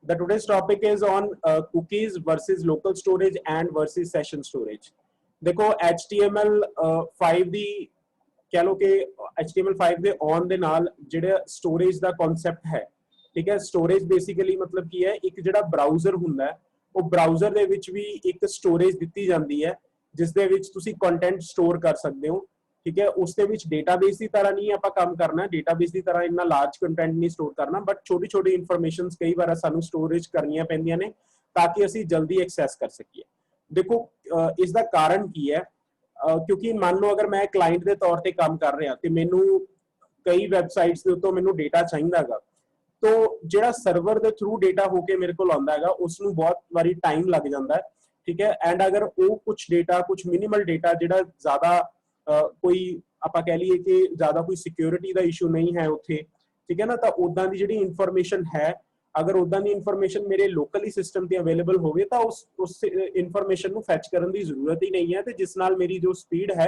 The today's topic is on cookies versus local storage and versus session storage. देखो HTML5 ਦੀ कह लो कि HTML5 ਦੇ ਆਉਣ ਦੇ ਨਾਲ ਜਿਹੜਾ ਸਟੋਰੇਜ ਦਾ ਕਨਸੈਪਟ ਹੈ, ਠੀਕ ਹੈ। ਸਟੋਰੇਜ ਬੇਸਿਕਲੀ ਮਤਲਬ ਕੀ ਹੈ, ਇੱਕ ਜਿਹੜਾ ਬਰਾਊਜ਼ਰ ਹੁੰਦਾ ਹੈ ਉਹ ਬਰਾਊਜ਼ਰ ਦੇ ਵਿੱਚ ਵੀ ਇੱਕ ਸਟੋਰੇਜ ਦਿੱਤੀ ਜਾਂਦੀ ਹੈ ਜਿਸ ਦੇ ਵਿੱਚ ਤੁਸੀਂ ਕੰਟੈਂਟ ਸਟੋਰ ਕਰ ਸਕਦੇ ਹੋ, ठीक है। उस डेटाबेस की तरह नहीं आप काम करना, डेटाबेस की तरह इन्ना लार्ज कंटेंट नहीं स्टोर करना, बट छोटी छोटी इन्फॉर्मेशन कई बार सानू स्टोरेज करनियां पैंदियां ने ताकि असी जल्दी एक्सैस कर सकीए। देखो इसका कारण की है, क्योंकि मान लो अगर मैं क्लाइंट के तौर पर काम कर रहा तो मैनू कई वैबसाइट्स के उत्तों मैनू डेटा चाहिए गा, तो जो सर्वर के थ्रू डेटा होके मेरे को आंदा है उसनू बहुत बारी टाइम लग जाता है, ठीक है। एंड अगर वो कुछ डेटा कुछ मिनिमल डेटा जो ज़्यादा कोई आप कह लीए कि ज़्यादा कोई सिक्योरिटी का इशू नहीं है उत्थे, ठीक है ना, तो उदा की जी इन्फॉर्मेशन है, अगर उदा की इन्फॉर्मेशन मेरे लोकली सिस्टम पर अवेलेबल हो तो उस इन्फॉर्मेशन को फैच करने की जरूरत ही नहीं है, तो जिस नाल मेरी जो स्पीड है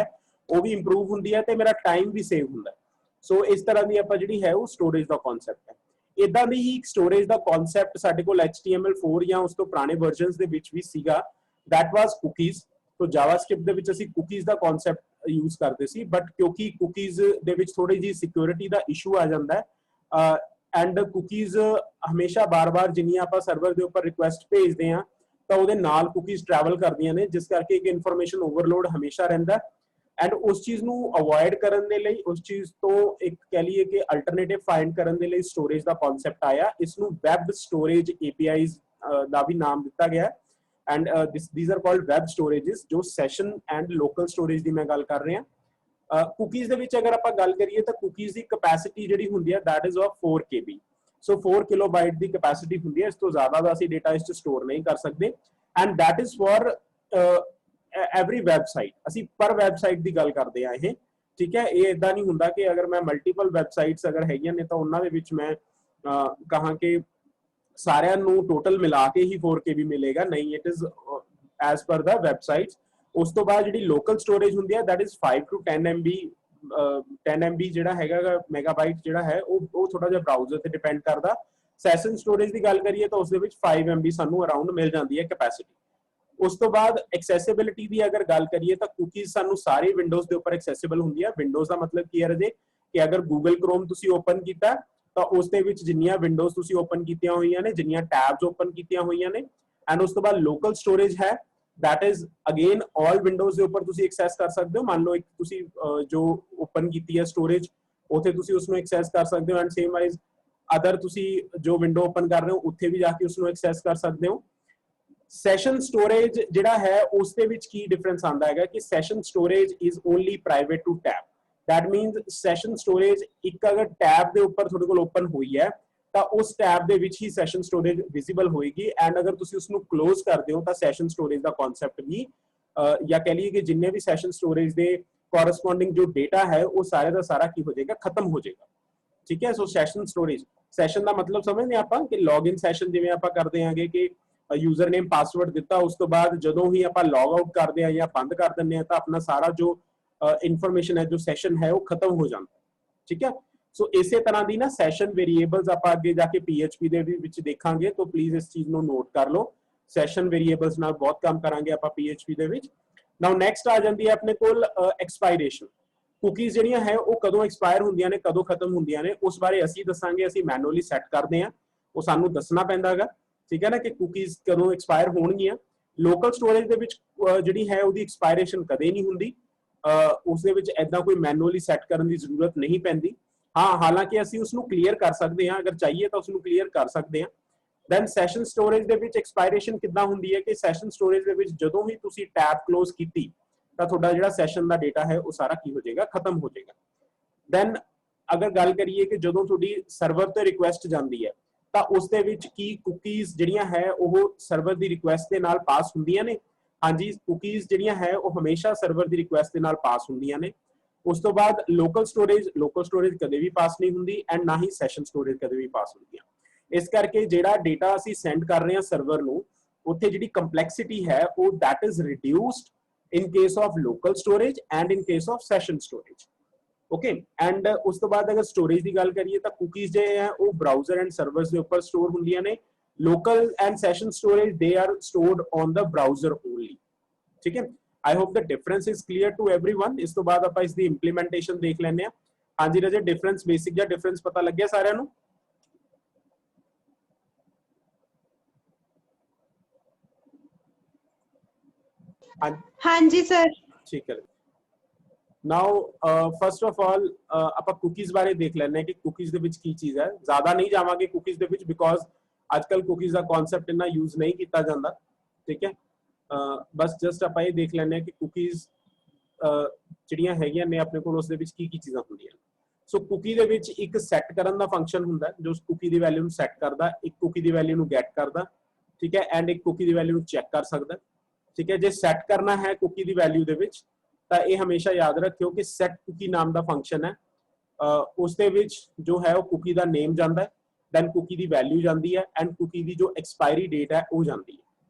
वो भी इंप्रूव होंगी है तो मेरा टाइम भी सेव होंगे। सो इस तरह की आप जी है वो स्टोरेज का कॉन्सैप्ट है। इदा दी ही स्टोरेज का कॉन्सैप्ट साडे कोल HTML4 या उस तो पुराने वर्जनस दे विच भी सीगा, दैट वाज कुकीज़। तो जावास्क्रिप्ट दे विच असीं कुकीज़ का कॉन्सैप्ट यूज करते सी, बट क्योंकि कुकीज़ दे विच थोड़ी जी सिक्योरिटी का इशू आ जाता है एंड कुकीज़ हमेशा बार बार जिन्नियां आपां सर्वर के उपर रिक्वेस्ट भेजते हैं तो उहदे नाल कुकीज़ ट्रैवल करदियां ने, जिस करके एक इन्फॉर्मेशन ओवरलोड हमेशा रहिंदा एंड उस चीज़ नूं अवॉइड करन दे लई, उस चीज़ तो एक कह लीए कि अल्टरनेटिव फाइंड करन दे लई स्टोरेज का कॉन्सैप्ट आया। इसनूं वैब स्टोरेज APIs का भी नाम दिता गया and these are called web storages, जो सैशन एंड लोकल स्टोरेज की मैं गल कर रहा। कुकीज़ दे विच अगर आप गल करिए तो कुकीज़ की कैपेसिटी जिहड़ी हुंदी है that is of 4 KB, so 4 kilobyte की कैपेसिटी हुंदी है, इस तो ज़्यादा का असीं डेटा इस स्टोर नहीं कर सकते and that is for every website. असीं पर वैबसाइट की गल करते हैं ये, ठीक है। ये इदां नहीं हुंदा कि अगर मैं मल्टीपल वैबसाइट्स अगर हैगियां ने तो उन्हां दे विच मैं कहां कि सारिਆਂ ਨੂੰ टोटल मिला के ही 4 KB मिलेगा, नहीं, it is as per the websites. उस तो बाद जी लोकल स्टोरेज होंगी है that is 5 to 10 MB 10 MB जो है मेगाबाइट जो है वो थोड़ा जिहा ब्राउजर से डिपेंड करता। सैशन स्टोरेज की गल करिए तो उसके 5 MB सानू अराउंड मिल जाती है कैपेसिटी। उस तो बाद एक्सैसिबिलिटी की अगर गल करिए तो कुकीज़ सानू सारे विंडोज़ के उपर एक्सैसिबल होंगी है। विंडोज़ का मतलब की है रजे कि अगर गूगल क्रोम तुसीं ओपन किया तो उस दे विच जिन्नियां विंडोज़ तुसीं ओपन कीतियां होईयां ने, जिन्नियां टैब्स ओपन कीतियां होईयां ने एंड उस तो बाद लोकल स्टोरेज है that is again all Windows के उपर तुसीं एक्सैस कर सकते हो। मान लो एक तुसीं जो ओपन कीती है स्टोरेज उत्थे तुसीं उसनूं एक्सैस कर सकते हो एंड सेम वाइज अदर तुसीं जो विंडो ओपन कर रहे हो उत्थे भी जाके उसनूं एक्सैस कर सकते हो। सैशन स्टोरेज जिहड़ा है उस दे विच की डिफरेंस आंदा है कि session storage is only private to tab, that means session storage एक अगर टैब के उपर थोड़े को ओपन हुई है तो उस टैब के विच ही सैशन स्टोरेज विजिबल होएगी एंड अगर तुसीं उसनूं क्लोज करते हो तो सैशन स्टोरेज का कॉन्सैप्ट भी या कह लीए कि जिन्ने भी सैशन स्टोरेज के कॉरस्पॉन्डिंग जो डेटा है वो सारे का सारा की हो जाएगा, खत्म हो जाएगा, ठीक है। सो सैशन स्टोरेज, सैशन का मतलब समझते हैं आप कि लॉग इन सैशन जिवें आप करते हैं कि यूजर नेम पासवर्ड दिता, उस तो बाद जदों ही आप लॉग आउट करते हैं या बंद कर देंगे हैं तो अपना सारा जो इन्फॉर्मेशन है जो सैशन है वो खत्म हो जाता है, ठीक है। सो इसे तरह की ना सैशन वेरीएबल्स आप आगे जाके PHP दे विच देखांगे, तो प्लीज इस चीज को नोट कर लो। सैशन वेरीएबल्स नाल बहुत काम करांगे आप PHP दे विच। नाउ नेक्स्ट आ जाती है अपने कोल एक्सपायरेशन। कुकीज़ जिहड़ियां है वो कदों एक्सपायर होंदियां ने कदों खत्म होंदियां ने उस बारे असीं दसांगे, असीं मैनुअली सैट करते हैं, वो सानूं दसना पैंदा गा, ठीक है ना, कि कुकीज़ कदों एक्सपायर होणगियां। लोकल स्टोरेज दे विच जिहड़ी है उहदी एक्सपायरेशन कदे नहीं हुंदी, उस दे विच ऐदां कोई मैनुअली सैट करने की जरूरत नहीं पैंदी। हाँ, हालांकि असीं उसनूं क्लीयर कर सकते हैं, अगर चाहिए तो उसनूं क्लीयर कर सकते हैं। दैन सैशन स्टोरेज दे विच एक्सपायरेशन किद्दां हुंदी है कि सैशन स्टोरेज दे विच जदों ही तुसीं टैब क्लोज कीती तां तुहाडा जिहड़ा सैशन का डेटा है वो सारा की हो जाएगा, खत्म हो जाएगा। दैन अगर गल करिए कि जदों तुहाडी सर्वर ते रिक्वेस्ट जाती है तो उस दे विच की कुकीज़ जिहड़ियां है वो सर्वर की रिक्वेस्ट के नाल पास हुंदियां ने। हाँ जी, कुकीज़ जिहड़ियां है वो हमेशा सर्वर की रिक्वेस्ट के नाल पास हुंदियां ने। उस तो बाद लोकल स्टोरेज कदे भी पास नहीं हुंदी एंड ना ही सैशन स्टोरेज कदे भी पास हुंदी है। इस करके जिहड़ा डेटा असीं सेंड कर रहे हैं सर्वर नूं उत्थे जिहड़ी कंपलैक्सिटी है वो that is reduced in case of local storage and in case of session storage, okay. And उस तो बाद अगर स्टोरेज की गल करिए तो कुकीज़ जो है वो ब्राउजर एंड सर्वर्स के उपर स्टोर होंदियां ने, local and session storage, they are stored on the browser only. ठीक है, I hope the difference is clear to everyone. इस तो बाद ਆਪਾਂ ਇਸ ਦੀ implementation देख लेने हैं। हाँ जी रजे, difference basic या difference पता लग गया सारे नु? हाँ जी सर। ठीक है। नाउ फर्स्ट ऑफ ऑल ਆਪਾਂ ਕੁਕੀਜ਼ ਬਾਰੇ ਦੇਖ ਲੈਣੇ ਕਿ ਕੁਕੀਜ਼ ਦੇ ਵਿੱਚ ਕੀ ਚੀਜ਼ ਹੈ। ਜ਼ਿਆਦਾ ਨਹੀਂ ਜਾਵਾਂਗੇ ਕੁਕੀਜ਼ ਦੇ ਵਿੱਚ ਬਿਕੋਜ਼ ਅੱਜਕੱਲ ਕੁਕੀਜ਼ ਦਾ ਕਨਸੈਪਟ ਇੰਨਾ ਯੂਜ਼ ਨਹੀਂ ਕੀਤਾ ਜਾਂਦਾ। ਠੀਕ ਹੈ, ਬਸ ਜਸਟ ਆਪਾਂ ਇਹ ਦੇਖ ਲੈਣੇ ਕਿ ਕੁਕੀਜ਼ ਜਿਹੜੀਆਂ ਹੈਗੀਆਂ ਨੇ ਆਪਣੇ ਕੋਲ ਉਸ ਦੇ ਵਿੱਚ ਕੀ ਕੀ ਚੀਜ਼ਾਂ ਹੁੰਦੀਆਂ। ਸੋ ਕੁਕੀ ਦੇ ਵਿੱਚ ਇੱਕ ਸੈੱਟ ਕਰਨ ਦਾ ਫੰਕਸ਼ਨ ਹੁੰਦਾ ਜੋ ਉਸ ਕੁਕੀ ਦੀ ਵੈਲਿਊ ਨੂੰ ਸੈੱਟ ਕਰਦਾ, ਇੱਕ ਕੁਕੀ ਦੀ ਵੈਲਿਊ ਨੂੰ ਗੈਟ ਕਰਦਾ। ਠੀਕ ਹੈ, ਐਂਡ ਇੱਕ ਕੁਕੀ ਦੀ ਵੈਲਿਊ ਨੂੰ ਚੈੱਕ ਕਰ ਸਕਦਾ। ਠੀਕ ਹੈ, ਜੇ ਸੈੱਟ ਕਰਨਾ ਹੈ ਕੁਕੀ ਦੀ ਵੈਲਿਊ ਦੇ ਵਿੱਚ ਤਾਂ ਇਹ ਹਮੇਸ਼ਾ ਯਾਦ ਰੱਖਿਓ ਕਿ ਸੈਟ ਕੁਕੀ ਨਾਮ ਦਾ ਫੰਕਸ਼ਨ ਹੈ। ਉਸ ਦੇ ਵਿੱਚ ਜੋ ਹੈ ਉਹ ਕੁਕੀ ਦਾ ਨੇਮ ਜਾਂਦਾ ਹੈ, ਦੈਨ ਕੁਕੀ ਦੀ ਵੈਲਿਊ ਜਾਂਦੀ ਹੈ ਐਂਡ ਕੁਕੀ ਦੀ ਜੋ ਐਕਸਪਾਇਰੀ ਡੇਟ ਹੈ ਉਹ ਜਾਂਦੀ ਹੈ।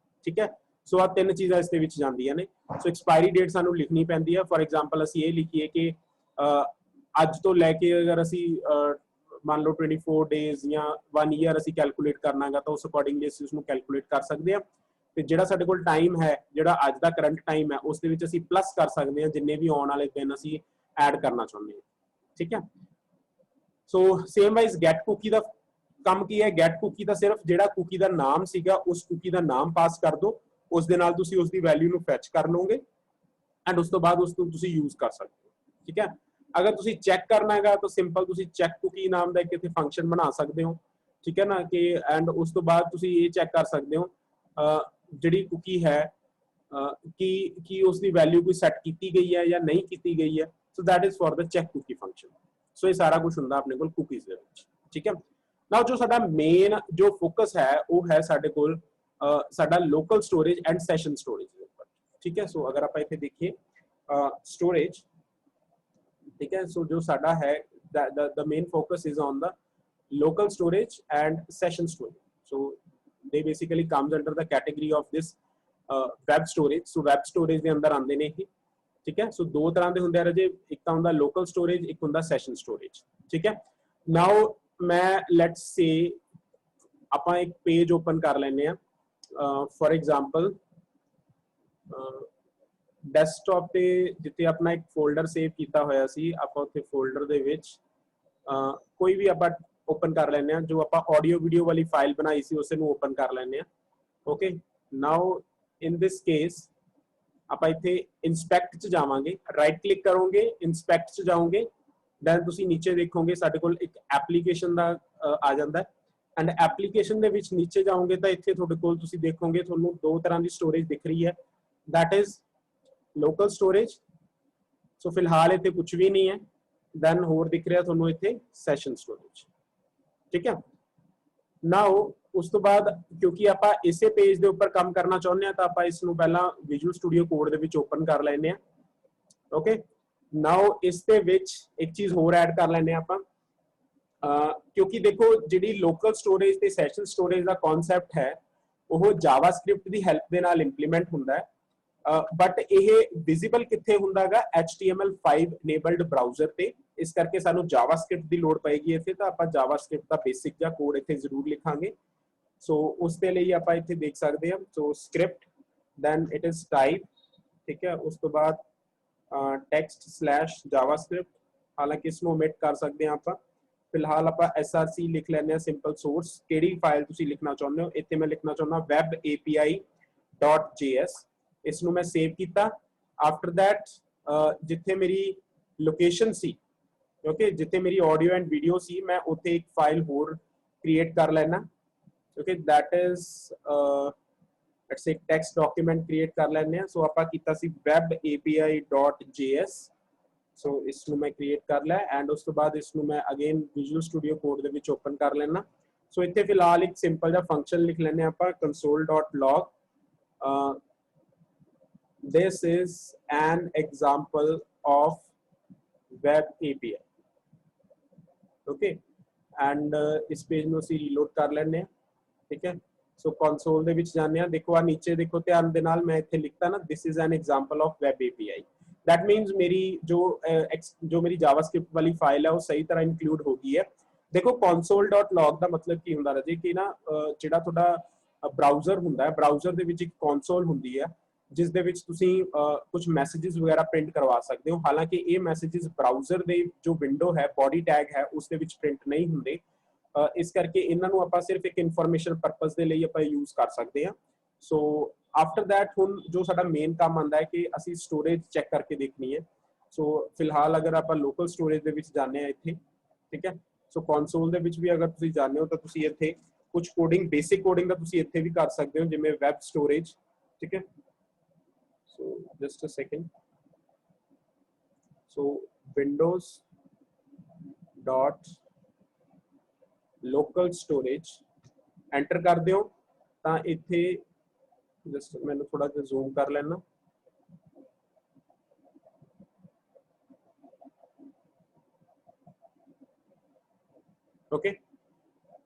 ਠੀਕ ਹੈ, ਸੋ ਆ ਤਿੰਨ ਚੀਜ਼ਾਂ ਇਸ ਦੇ ਵਿੱਚ ਜਾਂਦੀਆਂ ਨੇ। ਸੋ ਐਕਸਪਾਇਰੀ ਡੇਟ ਸਾਨੂੰ ਲਿਖਣੀ ਪੈਂਦੀ ਹੈ। ਫॉर एग्जांपल ਅਸੀਂ ਇਹ ਲਿਖੀਏ ਕਿ ਅੱਜ ਤੋਂ ਲੈ ਕੇ ਅਗਰ ਅਸੀਂ ਮੰਨ ਲਓ 24 ਡੇਜ਼ ਜਾਂ 1 ਈਅਰ ਅਸੀਂ ਕੈਲਕੂਲੇਟ ਕਰਨਾਗਾ ਤਾਂ ਉਸ ਅਕੋਰਡਿੰਗਲੀ ਅਸੀਂ ਉਸਨੂੰ ਕੈਲਕੂਲੇਟ ਕਰ ਸਕਦੇ ਹਾਂ। ਤੇ ਜਿਹੜਾ ਸਾਡੇ ਕੋਲ ਟਾਈਮ ਹੈ, ਜਿਹੜਾ ਅੱਜ ਦਾ ਕਰੰਟ ਟਾਈਮ ਹੈ, ਉਸ ਦੇ ਵਿੱਚ ਅਸੀਂ ਪਲੱਸ ਕਰ ਸਕਦੇ ਹਾਂ ਜਿੰਨੇ ਵੀ ਆਉਣ ਵਾਲੇ ਦਿਨ ਅਸੀਂ ਐਡ ਕਰਨਾ ਚਾਹੁੰਦੇ ਹਾਂ। ਠੀਕ ਹੈ, ਸੋ ਸੇਮ ਵਾਈਜ਼ ਗੈਟ ਕੁਕੀ ਦਾ ਕੰਮ ਕੀ ਹੈ। ਗੈਟ ਕੁਕੀ ਦਾ ਸਿਰਫ ਜਿਹੜਾ ਕੁਕੀ ਦਾ ਨਾਮ ਸੀਗਾ ਉਸ ਕੁਕੀ ਦਾ ਨਾਮ ਪਾਸ ਕਰ ਦਿਓ, ਉਸ ਦੇ ਨਾਲ ਤੁਸੀਂ ਉਸ ਦੀ ਵੈਲਿਊ ਨੂੰ ਫੈਚ ਕਰ ਲਓਗੇ ਐਂਡ ਉਸ ਤੋਂ ਬਾਅਦ ਉਸ ਨੂੰ ਤੁਸੀਂ ਯੂਜ਼ ਕਰ ਸਕਦੇ ਹੋ। ਠੀਕ ਹੈ, ਅਗਰ ਤੁਸੀਂ ਚੈੱਕ ਕਰਨਾ ਹੈਗਾ ਤਾਂ ਸਿੰਪਲ ਤੁਸੀਂ ਚੈੱਕ ਕੁਕੀ ਨਾਮ ਦਾ ਇੱਕ ਇੱਥੇ ਫੰਕਸ਼ਨ ਬਣਾ ਸਕਦੇ ਹੋ। ਠੀਕ ਹੈ ਨਾ, ਕਿ ਐਂਡ ਉਸ ਤੋਂ ਬਾਅਦ ਤੁਸੀਂ ਇਹ ਚੈੱਕ ਕਰ ਸਕਦੇ ਹੋ ਜਿਹੜੀ ਕੁਕੀ ਹੈ ਕਿ ਉਸ ਦੀ ਵੈਲਿਊ ਕੋਈ ਸੈੱਟ ਕੀਤੀ ਗਈ ਹੈ ਜਾਂ ਨਹੀਂ ਕੀਤੀ ਗਈ ਹੈ। So that is for the check cookie function. So ਇਹ ਸਾਰਾ ਕੁਝ ਹੁੰਦਾ ਆਪਣੇ ਕੋਲ ਕੁਕੀਜ਼ ਦੇ ਵਿੱਚ। ਠੀਕ ਹੈ, ਨਾਓ ਜੋ ਸਾਡਾ ਮੇਨ ਜੋ ਫੋਕਸ ਹੈ ਉਹ ਹੈ ਸਾਡੇ ਕੋਲ ਸਾਡਾ local storage and session storage ਦੇ ਉੱਪਰ। ਠੀਕ ਹੈ, ਸੋ ਅਗਰ ਆਪਾਂ ਇੱਥੇ ਦੇਖੀਏ ਸਟੋਰੇਜ। ठीक है, so जो साडा है the main focus is on the local storage and session storage. So they basically comes under the category of this web storage. So web storage ਦੇ ਅੰਦਰ ਆਉਂਦੇ ਨੇ ਇਹ। ਠੀਕ ਹੈ, ਸੋ ਦੋ ਤਰ੍ਹਾਂ ਦੇ ਹੁੰਦੇ ਆ ਰਾਜੇ, ਇੱਕ ਤਾਂ ਹੁੰਦਾ ਲੋਕਲ ਸਟੋਰੇਜ, ਇੱਕ ਹੁੰਦਾ ਸੈਸ਼ਨ ਸਟੋਰੇਜ। ਠੀਕ ਹੈ, ਨਾਓ ਮੈਂ ਲੈਟਸ ਸੇ ਆਪਾਂ ਇੱਕ ਪੇਜ ਓਪਨ ਕਰ ਲੈਂਦੇ ਆ। ਫॉर एग्जांपल ਡੈਸਕਟਾਪ ਤੇ ਜਿੱਥੇ ਆਪਣਾ ਇੱਕ ਫੋਲਡਰ ਸੇਵ ਕੀਤਾ ਹੋਇਆ ਸੀ, ਆਪਾਂ ਉੱਥੇ ਫੋਲਡਰ ਦੇ ਵਿੱਚ ਕੋਈ ਵੀ ਆਪਾਂ ਓਪਨ ਕਰ ਲੈਂਦੇ ਆ। ਜੋ ਆਪਾਂ ਆਡੀਓ ਵੀਡੀਓ ਵਾਲੀ ਫਾਈਲ ਬਣਾਈ ਸੀ ਉਸੇ ਨੂੰ ਓਪਨ ਕਰ ਲੈਂਦੇ ਆ। Okay, now in this case ਆਪਾਂ ਇੱਥੇ ਇਨਸਪੈਕਟ 'ਚ ਜਾਵਾਂਗੇ, ਰਾਈਟ ਕਲਿੱਕ ਕਰੋਗੇ, ਇਨਸਪੈਕਟ 'ਚ ਜਾਓਗੇ, ਦੈਨ ਤੁਸੀਂ ਨੀਚੇ ਦੇਖੋਗੇ ਸਾਡੇ ਕੋਲ ਇੱਕ ਐਪਲੀਕੇਸ਼ਨ ਦਾ ਆ ਜਾਂਦਾ ਐਂਡ ਐਪਲੀਕੇਸ਼ਨ ਦੇ ਵਿੱਚ ਨੀਚੇ ਜਾਓਗੇ ਤਾਂ ਇੱਥੇ ਤੁਹਾਡੇ ਕੋਲ ਤੁਸੀਂ ਦੇਖੋਗੇ ਤੁਹਾਨੂੰ ਦੋ ਤਰ੍ਹਾਂ ਦੀ ਸਟੋਰੇਜ ਦਿਖ ਰਹੀ ਹੈ। That is local storage. So ਫਿਲਹਾਲ ਇੱਥੇ ਕੁਝ ਵੀ ਨਹੀਂ ਹੈ। ਦੈਨ ਹੋਰ ਦਿਖ ਰਿਹਾ ਤੁਹਾਨੂੰ ਇੱਥੇ ਸੈਸ਼ਨ ਸਟੋਰੇਜ। ਠੀਕ ਹੈ, ਨਾਓ ਉਸ ਤੋਂ ਬਾਅਦ ਕਿਉਂਕਿ ਆਪਾਂ ਇਸੇ ਪੇਜ ਦੇ ਉੱਪਰ ਕੰਮ ਕਰਨਾ ਚਾਹੁੰਦੇ ਹਾਂ ਤਾਂ ਆਪਾਂ ਇਸ ਨੂੰ ਪਹਿਲਾਂ ਵਿਜ਼ੂਅਲ ਸਟੂਡੀਓ ਕੋਡ ਦੇ ਵਿੱਚ ਓਪਨ ਕਰ ਲੈਂਦੇ ਹਾਂ। ਓਕੇ, ਨਾਓ ਇਸ ਦੇ ਵਿੱਚ ਇੱਕ ਚੀਜ਼ ਹੋਰ ਐਡ ਕਰ ਲੈਂਦੇ ਹਾਂ ਆਪਾਂ, ਕਿਉਂਕਿ ਦੇਖੋ ਜਿਹੜੀ ਲੋਕਲ ਸਟੋਰੇਜ ਤੇ ਸੈਸ਼ਨ ਸਟੋਰੇਜ ਦਾ ਕਨਸੈਪਟ ਹੈ ਉਹ ਜਾਵਾਸਕ੍ਰਿਪਟ ਦੀ ਹੈਲਪ ਦੇ ਨਾਲ ਇੰਪਲੀਮੈਂਟ ਹੁੰਦਾ ਹੈ। ਬਟ ਇਹ ਵਿਜ਼ੀਬਲ ਕਿੱਥੇ ਹੁੰਦਾਗਾ, HTML5 ਇਨੇਬਲਡ ਬ੍ਰਾਊਜ਼ਰ ਤੇ। ਇਸ ਕਰਕੇ ਸਾਨੂੰ ਜਾਵਾਸਕ੍ਰਿਪਟ ਦੀ ਲੋੜ ਪਏਗੀ ਇੱਥੇ, ਤਾਂ ਆਪਾਂ ਜਾਵਾਸਕ੍ਰਿਪਟ ਦਾ ਬੇਸਿਕ ਜਿਹਾ ਕੋਡ ਇੱਥੇ ਜ਼ਰੂਰ ਲਿਖਾਂਗੇ। ਸੋ ਉਸ ਦੇ ਲਈ ਆਪਾਂ ਇੱਥੇ ਦੇਖ ਸਕਦੇ ਹਾਂ, so script then it is type. ਠੀਕ ਹੈ, ਉਸ ਤੋਂ ਬਾਅਦ text/javascript, ਹਾਲਾਂਕਿ ਇਸ ਨੂੰ ਓਮਿਟ ਕਰ ਸਕਦੇ ਹਾਂ ਆਪਾਂ। ਫਿਲਹਾਲ ਆਪਾਂ src ਲਿਖ ਲੈਂਦੇ ਹਾਂ, ਸਿੰਪਲ ਸੋਰਸ। ਕਿਹੜੀ ਫਾਈਲ ਤੁਸੀਂ ਲਿਖਣਾ ਚਾਹੁੰਦੇ ਹੋ, ਇੱਥੇ ਮੈਂ ਲਿਖਣਾ ਚਾਹੁੰਦਾ web API.js। ਇਸ ਨੂੰ ਮੈਂ ਸੇਵ ਕੀਤਾ। ਆਫਟਰ ਦੈਟ ਜਿੱਥੇ ਮੇਰੀ ਲੋਕੇਸ਼ਨ ਸੀ, ਓਕੇ, ਜਿੱਥੇ ਮੇਰੀ ਆਡੀਓ ਐਂਡ ਵੀਡੀਓ ਸੀ, ਮੈਂ ਉੱਥੇ ਇੱਕ ਫਾਈਲ ਹੋਰ ਕ੍ਰੀਏਟ ਕਰ ਲੈਣਾ। Okay, that is let's say text document create ਕਰ ਲੈਂਦੇ ਹਾਂ। ਸੋ ਆਪਾਂ ਕੀਤਾ ਸੀ web API.js। ਸੋ ਇਸ ਨੂੰ ਮੈਂ ਕ੍ਰੀਏਟ ਕਰ ਲਿਆ ਐਂਡ ਉਸ ਤੋਂ ਬਾਅਦ ਇਸ ਨੂੰ ਮੈਂ ਅਗੇਨ ਵਿਜ਼ੂਅਲ ਸਟੂਡੀਓ ਕੋਡ ਦੇ ਵਿੱਚ ਓਪਨ ਕਰ ਲੈਣਾ। ਸੋ ਇੱਥੇ ਫਿਲਹਾਲ ਇੱਕ ਸਿੰਪਲ ਜਿਹਾ ਫੰਕਸ਼ਨ ਲਿਖ ਲੈਂਦੇ ਹਾਂ ਆਪਾਂ, console.log। This is an example of web API. Okay, and इस पेज ਨੂੰ ਅਸੀਂ ਰੀਲੋਡ ਕਰ ਲੈਣੇ ਆ। ਠੀਕ ਹੈ, ਸੋ ਕੰਸੋਲ ਦੇ ਵਿੱਚ ਜਾਂਦੇ ਆ। ਦੇਖੋ ਆ ਨੀਚੇ ਦੇਖੋ ਧਿਆਨ ਦੇ ਨਾਲ, ਮੈਂ ਇੱਥੇ ਲਿਖਤਾ ਨਾ this is an example of web API। that means ਮੇਰੀ ਜੋ ਮੇਰੀ ਜਾਵਾਸਕ੍ਰਿਪਟ ਵਾਲੀ ਫਾਈਲ ਹੈ ਉਹ ਸਹੀ ਤਰ੍ਹਾਂ ਇਨਕਲੂਡ ਹੋ ਗਈ ਹੈ। देखो console.log ਦਾ ਮਤਲਬ ਕੀ ਹੁੰਦਾ ਰਾਜੇ ਕਿ ਨਾ ਜਿਹੜਾ ਤੁਹਾਡਾ ਬ੍ਰਾਊਜ਼ਰ ਹੁੰਦਾ ਹੈ, ਬ੍ਰਾਊਜ਼ਰ ਦੇ ਵਿੱਚ ਇੱਕ console ਹੁੰਦੀ ਹੈ ਜਿਸ ਦੇ ਵਿੱਚ ਤੁਸੀਂ ਕੁਝ ਮੈਸੇजेस ਵਗੈਰਾ ਪ੍ਰਿੰਟ ਕਰਵਾ ਸਕਦੇ ਹੋ। ਹਾਲਾਂਕਿ ਇਹ ਮੈਸੇजेस ਬ੍ਰਾਊਜ਼ਰ ਦੇ ਜੋ ਵਿੰਡੋ ਹੈ, ਬੋਡੀ ਟੈਗ ਹੈ, ਉਸ ਦੇ ਵਿੱਚ ਪ੍ਰਿੰਟ ਨਹੀਂ ਹੁੰਦੇ। ਇਸ ਕਰਕੇ ਇਹਨਾਂ ਨੂੰ ਆਪਾਂ ਸਿਰਫ ਇੱਕ ਇਨਫੋਰਮੇਸ਼ਨ ਪਰਪਸ ਦੇ ਲਈ ਆਪਾਂ ਯੂਜ਼ ਕਰ ਸਕਦੇ ਹਾਂ। ਸੋ ਆਫਟਰ ਦੈਟ ਹੁਣ ਜੋ ਸਾਡਾ ਮੇਨ ਕੰਮ ਆਉਂਦਾ ਹੈ ਕਿ ਅਸੀਂ ਸਟੋਰੇਜ ਚੈੱਕ ਕਰਕੇ ਦੇਖਣੀ ਹੈ। ਸੋ ਫਿਲਹਾਲ ਅਗਰ ਆਪਾਂ ਲੋਕਲ ਸਟੋਰੇਜ ਦੇ ਵਿੱਚ ਜਾਂਦੇ ਹਾਂ ਇੱਥੇ, ਠੀਕ ਹੈ। ਸੋ ਕੰਸੋਲ ਦੇ ਵਿੱਚ ਵੀ ਅਗਰ ਤੁਸੀਂ ਜਾਂਦੇ ਹੋ ਤਾਂ ਤੁਸੀਂ ਇੱਥੇ ਕੁਝ ਕੋਡਿੰਗ, ਬੇਸਿਕ ਕੋਡਿੰਗ ਦਾ ਤੁਸੀਂ ਇੱਥੇ ਵੀ ਕਰ ਸਕਦੇ ਹੋ, ਜਿਵੇਂ ਵੈਬ ਸਟੋਰੇਜ, ਠੀਕ ਹੈ। So just a second. So windows dot local storage enter कर दियो ਤਾਂ ਇੱਥੇ just मैंने थोड़ा ਜਿਹਾ zoom कर लेना। Okay,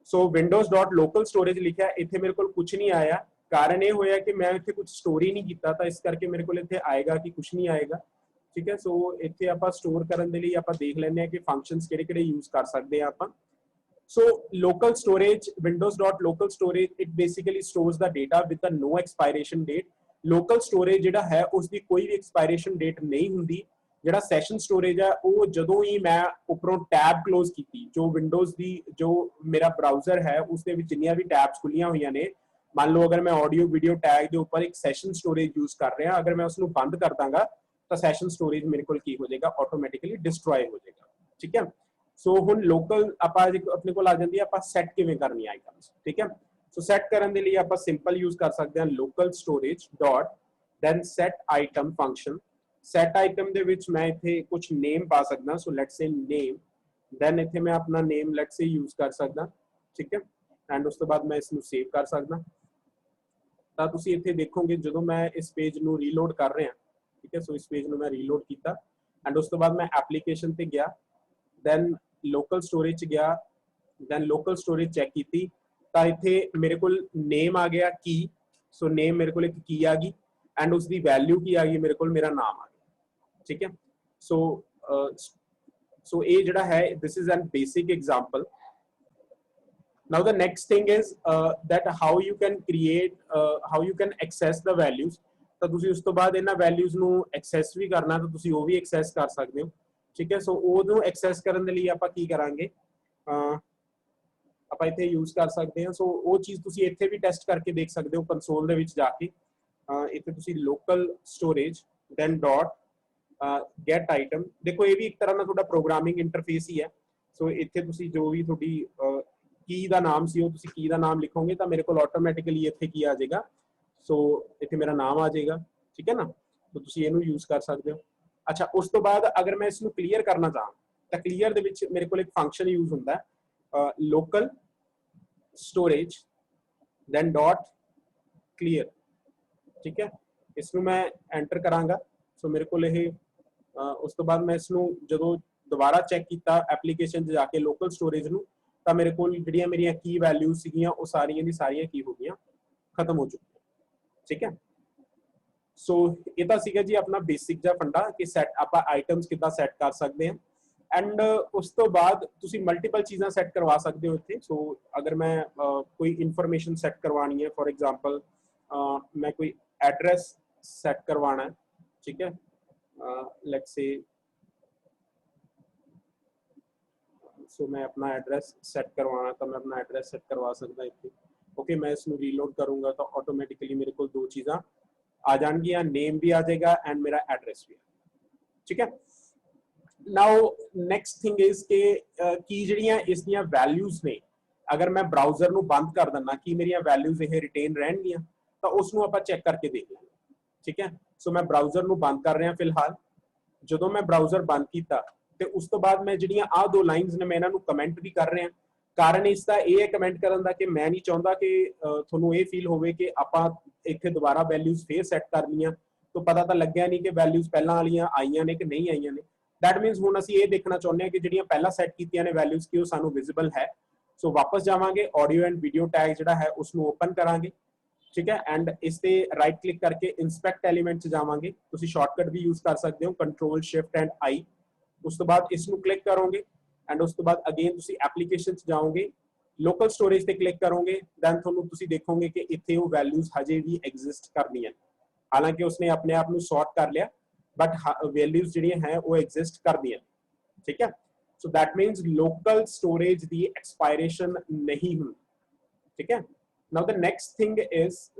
so windows dot local storage लिखा है, ਇੱਥੇ ਮੇਰੇ ਕੋਲ कुछ नहीं आया। कारण ये होया कि मैं इत्थे कुछ स्टोर ही नहीं किया, तो इस करके मेरे को इत्थे आएगा कि कुछ नहीं आएगा, ठीक है। सो इत्थे आपां स्टोर करन दे लई आपां देख लैंदे हां कि फंक्शनस किहड़े-किहड़े यूज कर सकदे हां आपां। So local storage, windows dot local storage, it basically stores the data with a no expiration date। Local storage जिहड़ा है उसकी कोई भी एक्सपायरेशन डेट नहीं हुंदी। जिहड़ा सैशन स्टोरेज है वो जदों ही मैं उपरों टैब क्लोज कीती, जो विंडोज दी जो मेरा ब्राउजर है उसदे विच जिन्नियां भी टैब्स खुलियां होईयां ने, मान लो अगर मैं ऑडियो वीडियो टैग के ऊपर एक सैशन स्टोरेज यूज कर रहा, अगर मैं उसको बंद कर दांगा तो सैशन स्टोरेज मेरे को की हो जाएगा, ऑटोमैटिकली डिस्ट्रॉय हो जाएगा, ठीक है। सो हुण लोकल आपां अपने को आ जांदी है, आपां सैट किवें करनी आइटम्स, ठीक है। सो सैट करन दे लई आपां सिंपल यूज कर सकते हैं local storage dot then set item function. Set item दे विच मैं इत्थे कुछ नेम पा सकदा, so let's say name, then इत्थे मैं अपना नेम लेट्स से यूज कर सकदा, ठीक है। एंड उस तो बाद मैं इसनूं सेव कर सकदा। ਤਾਂ ਤੁਸੀਂ ਇੱਥੇ ਦੇਖੋਗੇ ਜਦੋਂ ਮੈਂ ਇਸ ਪੇਜ ਨੂੰ ਰੀਲੋਡ ਕਰ ਰਿਹਾ, ਠੀਕ ਹੈ। ਸੋ ਇਸ ਪੇਜ ਨੂੰ ਮੈਂ ਰੀਲੋਡ ਕੀਤਾ ਐਂਡ ਉਸ ਤੋਂ ਬਾਅਦ ਮੈਂ ਐਪਲੀਕੇਸ਼ਨ ਤੇ ਗਿਆ, ਦੈਨ ਲੋਕਲ ਸਟੋਰੇਜ ਚ ਗਿਆ, ਦੈਨ ਲੋਕਲ ਸਟੋਰੇਜ ਚੈੱਕ ਕੀਤੀ ਤਾਂ ਇੱਥੇ ਮੇਰੇ ਕੋਲ ਨੇਮ ਆ ਗਿਆ ਕੀ। ਸੋ ਨੇਮ ਮੇਰੇ ਕੋਲ ਇੱਕ ਕੀ ਆ ਗਈ ਐਂਡ ਉਸ ਦੀ ਵੈਲਿਊ ਕੀ ਆ ਗਈ, ਮੇਰੇ ਕੋਲ ਮੇਰਾ ਨਾਮ ਆ ਗਿਆ, ਠੀਕ ਹੈ। ਸੋ ਇਹ ਜਿਹੜਾ ਹੈ this is an basic example. Now the next thing is that how you can create, how you can access the values। ਤਾਂ ਤੁਸੀਂ ਉਸ ਤੋਂ ਬਾਅਦ ਇਹਨਾਂ ਵੈਲਿਊਜ਼ ਨੂੰ ਐਕਸੈਸ ਵੀ ਕਰਨਾ ਤਾਂ ਤੁਸੀਂ ਉਹ ਵੀ ਐਕਸੈਸ ਕਰ ਸਕਦੇ ਹੋ, ਠੀਕ ਹੈ। ਸੋ ਉਹਨੂੰ ਐਕਸੈਸ ਕਰਨ ਦੇ ਲਈ ਆਪਾਂ ਕੀ ਕਰਾਂਗੇ, ਆਪਾਂ ਇੱਥੇ ਯੂਜ਼ ਕਰ ਸਕਦੇ ਹਾਂ। ਸੋ ਉਹ ਚੀਜ਼ ਤੁਸੀਂ ਇੱਥੇ ਵੀ ਟੈਸਟ ਕਰਕੇ ਦੇਖ ਸਕਦੇ ਹੋ ਕੰਸੋਲ ਦੇ ਵਿੱਚ ਜਾ ਕੇ। ਇੱਥੇ ਤੁਸੀਂ local storage then dot get item, ਦੇਖੋ ਇਹ ਵੀ ਇੱਕ ਤਰ੍ਹਾਂ ਦਾ ਤੁਹਾਡਾ ਪ੍ਰੋਗਰਾਮਿੰਗ ਇੰਟਰਫੇਸ ਹੀ ਹੈ। ਸੋ ਇੱਥੇ ਤੁਸੀਂ ਜੋ ਵੀ ਤੁਹਾਡੀ ਕੀ ਦਾ ਨਾਮ ਸੀ ਉਹ ਤੁਸੀਂ ਕੀ ਦਾ ਨਾਮ ਲਿਖੋਗੇ ਤਾਂ ਮੇਰੇ ਕੋਲ ਆਟੋਮੈਟਿਕਲੀ ਇੱਥੇ ਕੀ ਆ ਜਾਏਗਾ, ਸੋ ਇੱਥੇ ਮੇਰਾ ਨਾਮ ਆ ਜਾਏਗਾ, ਠੀਕ ਹੈ ਨਾ। तो ਤੁਸੀਂ ਇਹਨੂੰ ਯੂਜ਼ ਕਰ ਸਕਦੇ ਹੋ। ਅੱਛਾ, ਉਸ ਤੋਂ ਬਾਅਦ ਅਗਰ ਮੈਂ ਇਸ ਨੂੰ ਕਲੀਅਰ ਕਰਨਾ ਚਾਹਾਂ ਤਾਂ ਕਲੀਅਰ ਦੇ ਵਿੱਚ ਮੇਰੇ ਕੋਲ ਇੱਕ ਫੰਕਸ਼ਨ ਯੂਜ਼ ਹੁੰਦਾ ਹੈ local storage then dot clear, ਠੀਕ ਹੈ। ਇਸ ਨੂੰ ਮੈਂ ਐਂਟਰ ਕਰਾਂਗਾ, ਸੋ ਮੇਰੇ ਕੋਲ ਇਹ ਉਸ ਤੋਂ ਬਾਅਦ ਮੈਂ ਇਸ ਨੂੰ ਜਦੋਂ ਦੁਬਾਰਾ ਚੈੱਕ ਕੀਤਾ ਐਪਲੀਕੇਸ਼ਨ 'ਚ ਜਾ ਕੇ ਲੋਕਲ ਸਟੋਰੇਜ ਨੂੰ ਤਾਂ ਮੇਰੇ ਕੋਲ ਜਿਹੜੀਆਂ ਮੇਰੀਆਂ ਕੀ ਵੈਲਿਊਜ਼ ਸੀਗੀਆਂ ਉਹ ਸਾਰੀਆਂ ਦੀ ਸਾਰੀਆਂ ਕੀ ਹੋ ਗਈਆਂ, ਖਤਮ ਹੋ ਚੁੱਕੀਆਂ, ਠੀਕ ਹੈ। ਸੋ ਇਹ ਤਾਂ ਸੀਗਾ ਜੀ ਆਪਣਾ ਬੇਸਿਕ ਜਿਹਾ ਫੰਡਾ ਕਿ ਸੈਟ ਆਪਾਂ ਆਈਟਮਸ ਕਿੱਦਾਂ ਸੈਟ ਕਰ ਸਕਦੇ ਹਾਂ ਐਂਡ ਉਸ ਤੋਂ ਬਾਅਦ ਤੁਸੀਂ ਮਲਟੀਪਲ ਚੀਜ਼ਾਂ ਸੈਟ ਕਰਵਾ ਸਕਦੇ ਹੋ ਇੱਥੇ। ਸੋ ਅਗਰ ਮੈਂ ਕੋਈ ਇਨਫੋਰਮੇਸ਼ਨ ਸੈਟ ਕਰਵਾਉਣੀ ਹੈ, ਫॉर एग्जांपल मैं कोई एड्रेस सेट करवाना है, ठीक है, लेट्स से सो मैं अपना एड्रेस सेट करवाना तो मैं अपना एड्रेस सेट करवा सकता इतने। ओके, मैं इसमें रीलोड करूंगा तो ऑटोमेटिकली मेरे को दो चीज़ां आ जाएंगी, नेम भी आ जाएगा एंड मेरा एड्रेस भी, ठीक है। नाउ नेक्स्ट थिंग इज के की ਜਿਹੜੀਆਂ ਇਸ ਦੀਆਂ ਵੈਲਿਊਜ਼ ਨੇ अगर मैं ब्राउजर ਨੂੰ ਬੰਦ ਕਰ ਦਿੰਦਾ ਕਿ ਮੇਰੀਆਂ ਵੈਲਿਊਜ਼ ਇਹ ਰਿਟੇਨ ਰਹਿਣਗੀਆਂ ਤਾਂ ਉਸ ਨੂੰ ਆਪਾਂ ਚੈੱਕ ਕਰਕੇ ਦੇਖ ਲਾਂਗੇ, ਠੀਕ ਹੈ। ਸੋ ਮੈਂ ਬ੍ਰਾਊਜ਼ਰ ਨੂੰ ਬੰਦ ਕਰ ਰਿਹਾ ਫਿਲਹਾਲ। ਜਦੋਂ ਮੈਂ ਬ੍ਰਾਊਜ਼ਰ ਬੰਦ ਕੀਤਾ ਤੇ ਉਸ ਤੋਂ ਬਾਅਦ ਮੈਂ ਜਿਹੜੀਆਂ ਆਹ ਦੋ ਲਾਈਨਸ ਨੇ ਮੈਂ ਇਹਨਾਂ ਨੂੰ ਕਮੈਂਟ ਵੀ ਕਰ ਰਿਹਾ। ਕਾਰਨ ਇਸ ਦਾ ਇਹ ਹੈ ਕਮੈਂਟ ਕਰਨ ਦਾ ਕਿ ਮੈਂ ਨਹੀਂ ਚਾਹੁੰਦਾ ਕਿ ਤੁਹਾਨੂੰ ਇਹ ਫੀਲ ਹੋਵੇ ਕਿ ਆਪਾਂ ਇੱਥੇ ਦੁਬਾਰਾ ਵੈਲਿਊਜ਼ ਫੇਰ ਸੈੱਟ ਕਰ ਲਈਆਂ ਤਾਂ ਪਤਾ ਤਾਂ ਲੱਗਿਆ ਨਹੀਂ ਕਿ ਵੈਲਿਊਜ਼ ਪਹਿਲਾਂ ਵਾਲੀਆਂ ਆਈਆਂ ਨੇ ਕਿ ਨਹੀਂ ਆਈਆਂ ਨੇ। ਦੈਟ ਮੀਨਸ ਹੁਣ ਅਸੀਂ ਇਹ ਦੇਖਣਾ ਚਾਹੁੰਦੇ ਹਾਂ ਕਿ ਜਿਹੜੀਆਂ ਪਹਿਲਾਂ ਸੈੱਟ ਕੀਤੀਆਂ ਨੇ ਵੈਲਿਊਜ਼ ਕਿ ਉਹ ਸਾਨੂੰ ਵਿਜ਼ੀਬਲ ਹੈ। सो वापस जावांगे, ऑडियो एंड वीडियो टैग जिहड़ा है उसनू ओपन करांगे, ठीक है। एंड इस ते राइट क्लिक करके इंस्पेक्ट एलिमेंट च जावांगे। तुसी शॉर्टकट भी यूज कर सकते हो, कंट्रोल शिफ्ट एंड आई। उस तो बाद इसनू क्लिक करोगे एंड उस तो बाद अगेन तुसी एप्लीकेशन च जाओगे, लोकल स्टोरेज ते क्लिक करोगे, दैन तुहानू तुसी देखोगे कि इत्थे वो वैल्यूज हजे भी एग्जिस्ट करदियां, हालांकि उसने अपने आप को सॉर्ट कर लिया बट वैल्यूज जिहड़ियां हैं वो एग्जिस्ट करदियां, ठीक है। So that means local storage the expiration नहीं हुंदी, ठीक है। Now the next thing is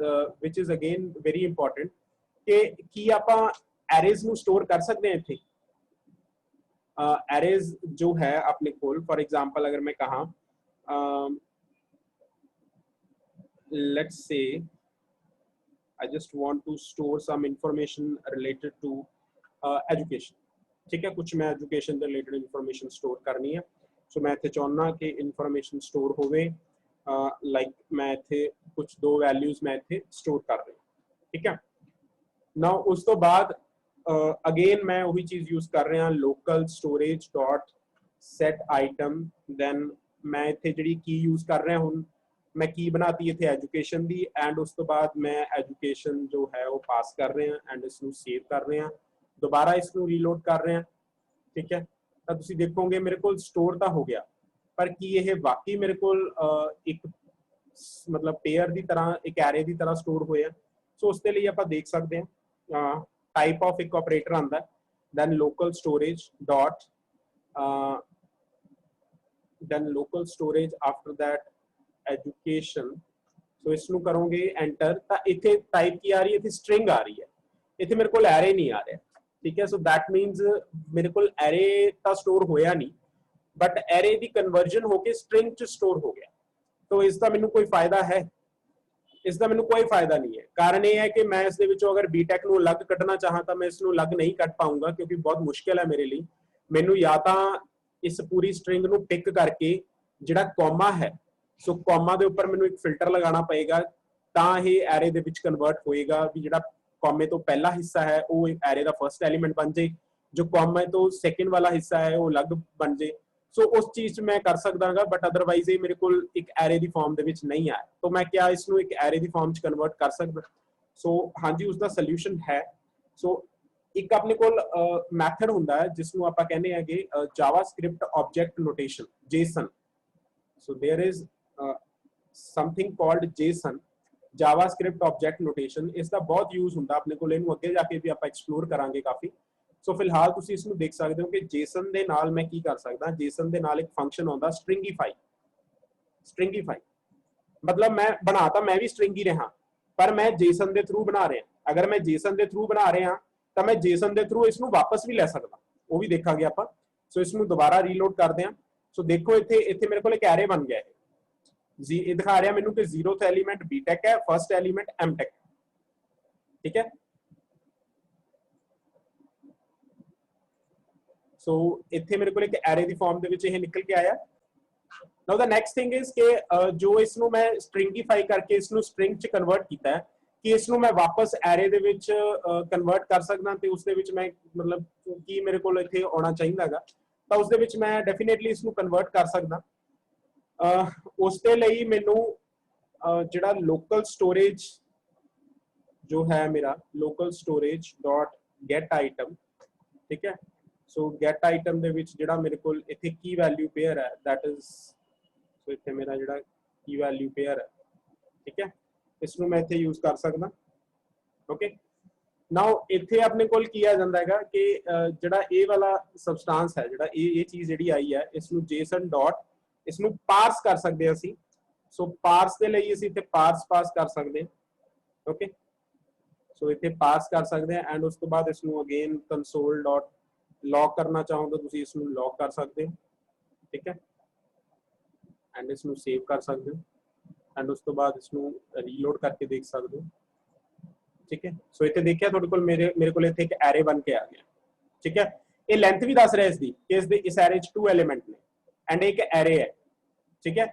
which is again very important कि की आपां एरेज नू स्टोर कर सकते हैं इत्थे। एरेज जो है अपने कोल, फॉर एग्जांपल अगर मैं कहा let's say I just want to store some information related to education, ठीक है, कुछ मैं एजुकेशन से रिलेटेड इंफॉर्मेशन स्टोर करनी है। सो मैं इत्थे चाहना कि इंफॉर्मेशन स्टोर होवे, लाइक मैं इत्थे कुछ दो वैल्यूज मैं इत्थे स्टोर कर रही, ठीक है। नाउ उस तो बाद अगेन मैं वही चीज यूज कर रहा local storage dot set item, then मैं इत्थे जिहड़ी की यूज कर रहा हूं, मैं की बनाती इत्थे एजुकेशन दी, एंड उस तो बाद मैं एजुकेशन जो है वो पास कर रहे हैं एंड इसनू सेव कर रहे हैं, दोबारा इसनू रीलोड कर रहे हैं, ठीक है। तो तुसी देखोगे मेरे को स्टोर तो हो गया, पर की यह वाकई मेरे को एक मतलब पेयर की तरह एक एरे की तरह स्टोर होया। सो उसके लिए आप देख सकते हैं टाइप ऑफ एक ऑपरेटर आता है, then local storage dot then local storage after that education. So इसनू करोगे एंटर, तो इत्थे टाइप की आ रही है, इत्थे स्ट्रिंग आ रही है, इत्थे मेरे को एरे नहीं आ रहा, ठीक है। सो दैट मीनस मेरे को एरे तो स्टोर होया नहीं, बट एरे की कन्वर्जन होके स्ट्रिंग च स्टोर हो गया। तो इसका मैनू कोई फायदा है? इसका मैनू कोई फायदा नहीं है। कारण यह है कि मैं इस अगर बीटेक नू अलग कटना चाहां तो मैं इसनू अलग नहीं कट पाऊंगा, क्योंकि बहुत मुश्किल है मेरे लिए। मैनू या तो इस पूरी स्ट्रिंग नू पिक करके जिहड़ा कॉमा है, सो कॉमा के उपर मैनू एक फिल्टर लगाना पएगा, तां ही एरे दे विच कन्वर्ट होएगा भी जिहड़ा कॉमे तो पहला हिस्सा है वो एरे का फर्स्ट एलीमेंट बन जाए, जो कॉमे तो सैकेंड वाला हिस्सा है वो अलग बन जाए। सो उस चीज मैं कर सकदा गा, बट अदरवाइज ये मेरे को एक एरे की फॉर्म दे विच नहीं आया, तो मैं क्या इसनू एक एरे की फॉर्म च कन्वर्ट कर सकदा? सो हाँ जी, उसका सोल्यूशन है। सो एक अपने को मैथड हुंदा है जिसनू आपां कहने हैगे JavaScript object notation, JSON. So there is something called JSON, JavaScript object notation. इसका बहुत यूज हुंदा अपने को, इनू अगे जाके भी आपां एक्सप्लोर करांगे काफी। सो फिलहाल तुसीं इसनू देख सकते हो कि जेसन दे नाल मैं की कर सकदा, जेसन दे नाल एक फंक्शन आउंदा स्ट्रिंगीफाई। स्ट्रिंगीफाई मतलब मैं बनाता मैं भी स्ट्रिंग ही रहा, पर मैं जेसन दे थ्रू बना रहा। अगर मैं जेसन दे थ्रू बना रहा तो मैं जेसन दे थ्रू इसनू वापस भी लै सकदा, वो भी देखांगे आपां। सो इसनू दोबारा रीलोड करदे हां। सो देखो इत्थे इत्थे मेरे को एक एरे बन गया है जी, ये दिखा रहा मैनू कि 0th एलिमेंट बीटेक है, फर्स्ट एलिमेंट एमटेक, ठीक है। सो इत्थे मेरे को एक एरे दी फॉर्म दे विच यह निकल के आया। Now the next thing is के जो इसनू मैं स्ट्रिंगीफाई करके इसनू स्ट्रिंग च कन्वर्ट कीता है, कि इसनू मैं वापस एरे दे विच कन्वर्ट कर सकदा, ते उस दे विच मैं मतलब की मेरे को इत्थे आउणा चाहीदागा, तो उस दे विच मैं डेफिनेटली इसनू कन्वर्ट कर सकदा। उसके लिए मैनू जिहड़ा लोकल स्टोरेज जो है मेरा, local storage dot gate item, ठीक है। सो गेट आइटम दे विच जिहड़ा मेरे को इत्थे की वैल्यू पेयर है, दैट इज सो इत्थे मेरा जिहड़ा की वैल्यू पेयर है, ठीक है, इसनू मैं इत्थे यूज कर सकदा। ओके, नाउ इत्थे अपने कोल की आ जांदा हैगा कि जिहड़ा ए वाला सबसटेंस है, जिहड़ा ये चीज जिहड़ी आई है, इसनू जेसन डॉट इसनू पार्स कर सकते हैं असी। सो पार्स के लिए असी इत्थे पार्स पास कर सकते हैं। ओके, सो इत्थे पार्स कर सकते हैं, एंड उस तो बाद इसनू अगेन कंसोल डॉट लॉग करना चाहो तो तुसी इसनू लॉग कर सकते हो, ठीक है, एंड इसनू सेव कर सकते हो, एंड उस तो बाद इसनू रीलोड करके देख सकते हो, ठीक है। सो इत्थे देखिए थोड़े को मेरे को इत्थे एक एरे बन के आ गया, ठीक है। ये लेंथ भी दस रहा है इसकी कि इस एरे च 2 एलिमेंट ने एंड एक एरे है, ठीक है।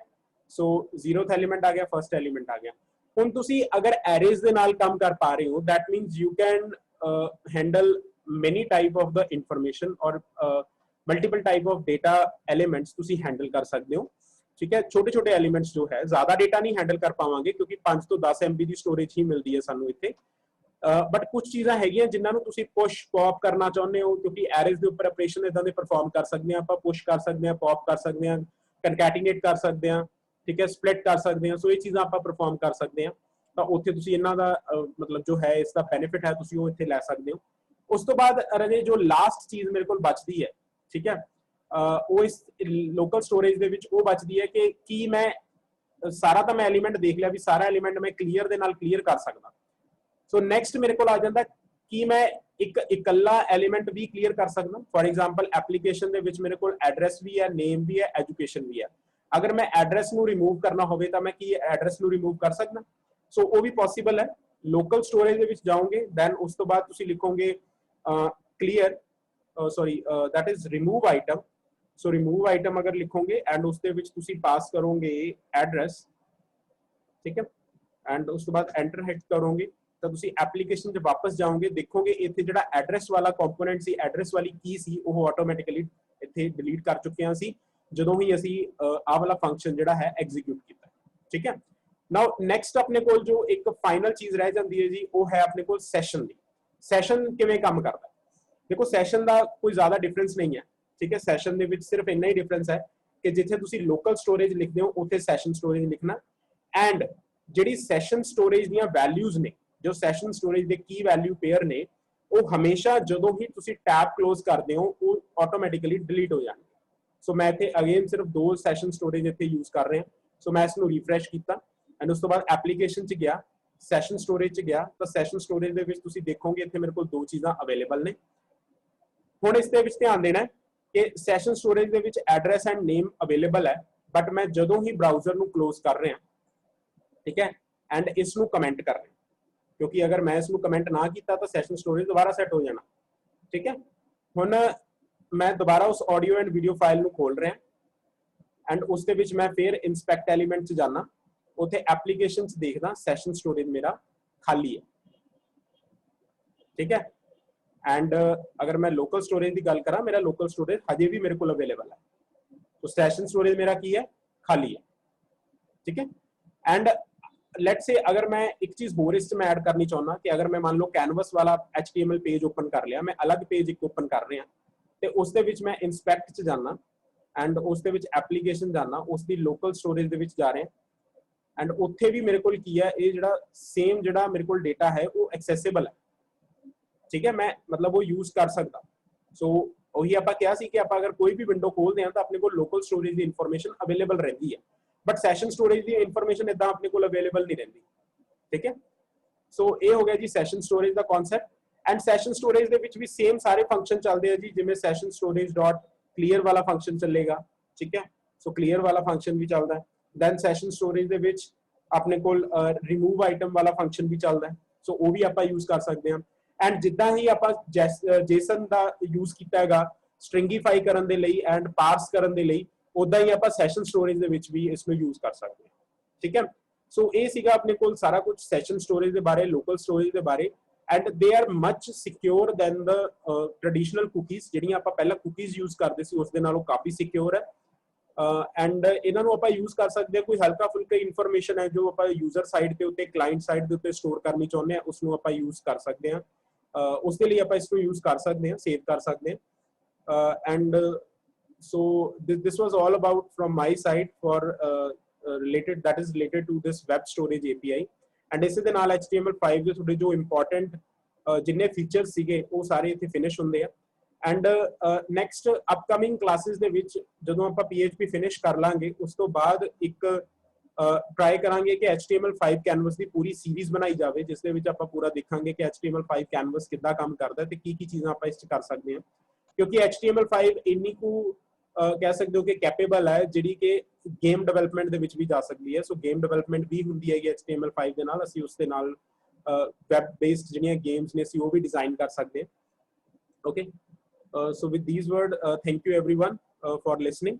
सो 0th एलिमेंट आ गया, फर्स्ट एलिमेंट आ गया। हुण तुसी अगर एरेज दे नाल काम कर पा रहे हो, that means you can handle many type of the information और multiple type of data elements तुसी हैंडल कर सकते हो, ठीक है। छोटे छोटे एलिमेंट्स जो है ज्यादा डेटा नहीं हैंडल कर पावांगे, क्योंकि 5 तो 10 MB की स्टोरेज ही मिलती है सानू इत्थे, बट कुछ चीज़ां हैगियां जिन्हां नूं तुसीं पुश पॉप करना चाहुंदे हो, क्योंकि एरेज दे उपर ऑपरेशन इदां दे परफॉर्म कर सकदे हां, आपां पुश कर सकदे हां, पॉप कर सकदे हां, कनकैटिनेट कर सकदे हां, ठीक है, स्प्लिट कर सकदे हां। सो ये चीज़ां आपां परफॉर्म कर सकदे हां। ਤਾਂ ਉੱਥੇ ਤੁਸੀਂ ਇਹਨਾਂ ਦਾ ਮਤਲਬ ਜੋ ਹੈ ਇਸ ਦਾ ਬੈਨੀਫਿਟ ਹੈ ਤੁਸੀਂ ਉਹ ਇੱਥੇ ਲੈ ਸਕਦੇ ਹੋ। ਉਸ ਤੋਂ ਬਾਅਦ ਰਜੇ ਜੋ ਲਾਸਟ ਚੀਜ਼ ਮੇਰੇ ਕੋਲ ਬਚਦੀ ਹੈ, ਠੀਕ ਹੈ, ਉਹ ਇਸ ਲੋਕਲ ਸਟੋਰੇਜ ਦੇ ਵਿੱਚ ਉਹ ਬਚਦੀ ਹੈ ਕਿ ਕੀ ਮੈਂ ਸਾਰਾ ਤਾਂ ਮੈਂ ਐਲੀਮੈਂਟ ਦੇਖ ਲਿਆ ਵੀ ਸਾਰਾ ਐਲੀਮੈਂਟ ਮੈਂ ਕਲੀਅਰ ਦੇ ਨਾਲ ਕਲੀਅਰ ਕਰ ਸਕਦਾ। ਸੋ ਨੈਕਸਟ ਮੇਰੇ ਕੋਲ ਆ ਜਾਂਦਾ ਕਿ ਮੈਂ ਇੱਕ ਇਕੱਲਾ ਐਲੀਮੈਂਟ ਵੀ ਕਲੀਅਰ ਕਰ ਸਕਦਾ। ਫॉर एग्जांपल ਐਪਲੀਕੇਸ਼ਨ ਦੇ ਵਿੱਚ ਮੇਰੇ ਕੋਲ ਐਡਰੈਸ ਵੀ ਹੈ, ਨੇਮ ਵੀ ਹੈ, ਐਜੂਕੇਸ਼ਨ ਵੀ ਹੈ। ਅਗਰ ਮੈਂ ਐਡਰੈਸ ਨੂੰ ਰਿਮੂਵ ਕਰਨਾ ਹੋਵੇ ਤਾਂ ਮੈਂ ਕੀ ਐਡਰੈਸ ਨੂੰ ਰਿਮੂਵ ਕਰ ਸਕਦਾ। ਸੋ ਉਹ ਵੀ ਪੋਸੀਬਲ ਹੈ। ਲੋਕਲ ਸਟੋਰੇਜ ਦੇ ਵਿੱਚ ਜਾਓਗੇ, ਦੈਨ ਉਸ ਤੋਂ ਬਾਅਦ ਤੁਸੀਂ ਲਿਖੋਗੇ clear sorry that is remove item. So remove item अगर लिखोगे एंड उसके विच तुसी पास करोगे एड्रेस, ठीक है, एंड उस तो बाद एंटर हिट करोगे तो तुसी एप्लीकेशन जब वापस जाओगे देखोगे इत्थे जिहड़ा एड्रेस वाला कंपोनेंट सी, एड्रेस वाली की सी, वो ऑटोमैटिकली इत्थे डिलीट कर चुके हैं सी जदों ही असी आ वाला फंक्शन जिहड़ा है एग्जीक्यूट कीता। ठीक है, नाउ नैक्सट अपने कोल जो एक फाइनल चीज रह जाती है जी, वो है अपने कोल सैशन दी। सैशन किवें काम करदा है? देखो सैशन दा कोई ज्यादा डिफरेंस नहीं है, ठीक है। सैशन ਦੇ ਵਿੱਚ ਸਿਰਫ ਇੰਨਾ ਹੀ ਡਿਫਰੈਂਸ ਹੈ ਕਿ ਜਿੱਥੇ ਤੁਸੀਂ ਲੋਕਲ ਸਟੋਰੇਜ ਲਿਖਦੇ ਹੋ ਉੱਥੇ ਸੈਸ਼ਨ ਸਟੋਰੇਜ ਲਿਖਣਾ, ਐਂਡ ਜਿਹੜੀ ਸੈਸ਼ਨ ਸਟੋਰੇਜ ਦੀਆਂ ਵੈਲਿਊਜ਼ ਨੇ, ਜੋ ਸੈਸ਼ਨ ਸਟੋਰੇਜ ਦੇ ਕੀ ਵੈਲਿਊ ਪੇਅਰ ਨੇ, ਉਹ ਹਮੇਸ਼ਾ ਜਦੋਂ ਹੀ ਤੁਸੀਂ ਟੈਬ ਕਲੋਜ਼ ਕਰਦੇ ਹੋ ਉਹ ਆਟੋਮੈਟਿਕਲੀ ਡਿਲੀਟ ਹੋ ਜਾਣਗੇ। ਸੋ ਮੈਂ ਇੱਥੇ ਅਗੇਨ ਸਿਰਫ ਦੋ ਸੈਸ਼ਨ ਸਟੋਰੇਜ ਇੱਥੇ ਯੂਜ਼ ਕਰ ਰਿਹਾ। ਸੋ ਮੈਂ ਇਸ ਨੂੰ ਰਿਫਰੈਸ਼ ਕੀਤਾ ਐਂਡ ਉਸ ਤੋਂ ਬਾਅਦ ਐਪਲੀਕੇਸ਼ਨ 'ਚ ਗਿਆ, ਸੈਸ਼ਨ ਸਟੋਰੇਜ 'ਚ ਗਿਆ ਤਾਂ ਸੈਸ਼ਨ ਸਟੋਰੇਜ ਦੇ ਵਿੱਚ ਤੁਸੀਂ ਦੇਖੋਗੇ ਇੱਥੇ ਮੇਰੇ ਕੋਲ ਦੋ ਚੀਜ਼ਾਂ ਅਵੇਲੇਬਲ ਨੇ। ਹੁਣ ਇਸ ਦੇ ਵਿੱਚ ਧਿਆਨ ਦੇਣਾ कि सैशन स्टोरेज ਦੇ ਵਿੱਚ एड्रेस एंड नेम अवेलेबल है, बट मैं ਜਦੋਂ ही ब्राउजर ਨੂੰ क्लोज कर रहा, ठीक है, एंड इस ਨੂੰ कमेंट कर रहा, क्योंकि अगर मैं इस ਨੂੰ कमेंट ना किया तो सैशन स्टोरेज दोबारा सेट हो जाना। ठीक है, ਹੁਣ मैं दोबारा उस ऑडियो एंड वीडियो फाइल ਨੂੰ खोल रहा एंड उस ਦੇ ਵਿੱਚ मैं फिर इंस्पेक्ट एलिमेंट 'ਚ जाना, ਉੱਥੇ एप्लीकेशन 'ਚ देखदा सैशन स्टोरेज मेरा खाली है। ठीक है, एंड अगर मैं लोकल स्टोरेज की गल करा, मेरा लोकल स्टोरेज हजे भी मेरे को अवेलेबल है, तो सैशन स्टोरेज मेरा की है खाली है। ठीक है, एंड लेट्स से अगर मैं एक चीज होर इस मैं ऐड करनी चाहना कि अगर मैं मान लो कैनवस वाला HTML पेज ओपन कर लिया, मैं अलग पेज एक ओपन कर रहा तो उस दे विच मैं इंस्पैक्ट च जाना एंड उस दे विच एप्लीकेशन जाना, उसकी लोकल स्टोरेज दे विच जा रहे हैं एंड उत्थे भी मेरे को की है ये जिहड़ा सेम जिहड़ा मेरे को डेटा है वो एक्सेसिबल है। ठीक है, मैं मतलब वो यूज कर सकता। सो वही आप क्या सी कि आप अगर कोई भी विंडो खोलते हैं तो अपने को लोकल स्टोरेज की इंफॉर्मेशन अवेलेबल रहती है, बट सैशन स्टोरेज की इंफॉर्मेशन इदा अपने को अवेलेबल नहीं रहती। ठीक है, सो ये हो गया जी सैशन स्टोरेज का कॉन्सैप्ट। एंड सैशन स्टोरेज के भी सेम सारे फंक्शन चलते हैं जी, जिमें सैशन स्टोरेज डॉट क्लीयर वाला फंक्शन चलेगा। ठीक है, सो क्लीयर वाला फंक्शन भी चलता है। दैन सैशन स्टोरेज के अपने को रिमूव आइटम वाला फंक्शन भी चलता है, सो वो भी आप यूज कर सकते हैं। एंड जिदा ही आप जेसन का यूज किया है स्ट्रिंगीफाई करने के लिए एंड पार्स करने के लिए, उदा ही आप सैशन स्टोरेज के भी इसमें यूज कर सकते हैं। ठीक है, सो ये सीगा अपने को सारा कुछ सैशन स्टोरेज के बारे, लोकल स्टोरेज के बारे, and they are much secure than the traditional cookies जिहड़ियां आप पहला कुकीज यूज करते सी उस दे नालों काफ़ी सिक्योर है। एंड इन्हां नूं आपां यूज कर सकते हैं, कोई हल्का फुल्का इन्फॉर्मेशन है जो आप यूजर साइड के उत्ते क्लाइंट साइड के उत्ते स्टोर करनी चाहुंदे हैं उसनूं आपां यूज कर सकते हैं। उसके लिए आप इसको यूज कर सकते हैं, सेव कर सकते हैं। And so this was all about from my side for related that is related to this web storage API। And इस दे नाल HTML5 ਦੇ ਤੁਹਾਡੇ ਜੋ इंपॉर्टेंट जिन्ने फीचर्स सीगे वो सारे इत्थे फिनिश ਹੁੰਦੇ ਆ। एंड नैक्सट अपकमिंग क्लासेस ਦੇ ਵਿੱਚ ਜਦੋਂ ਆਪਾਂ PHP फिनिश कर ਲਾਂਗੇ ਉਸ ਤੋਂ ਬਾਅਦ ਇੱਕ ट्राई करांगे कि HTML5 कैनवस की पूरी सीरीज बनाई जाए, जिस दे विच आपां पूरा देखांगे कि HTML5 कैनवस किद्दां काम करदा है ते की चीज़ां आपां इस च कर सकते हैं, क्योंकि HTML5 इन्नी को कह सकते हो कि कैपेबल है जिहड़ी कि गेम डेवलपमेंट दे विच भी जा सकती है। सो गेम डेवलपमेंट भी हुंदी है HTML5 दे नाल, असीं उस दे नाल वैब बेस्ड जिहड़ियां गेम्स ने असीं वो भी डिजाइन कर सकते हैं। Okay, so with these word thank you everyone for listening.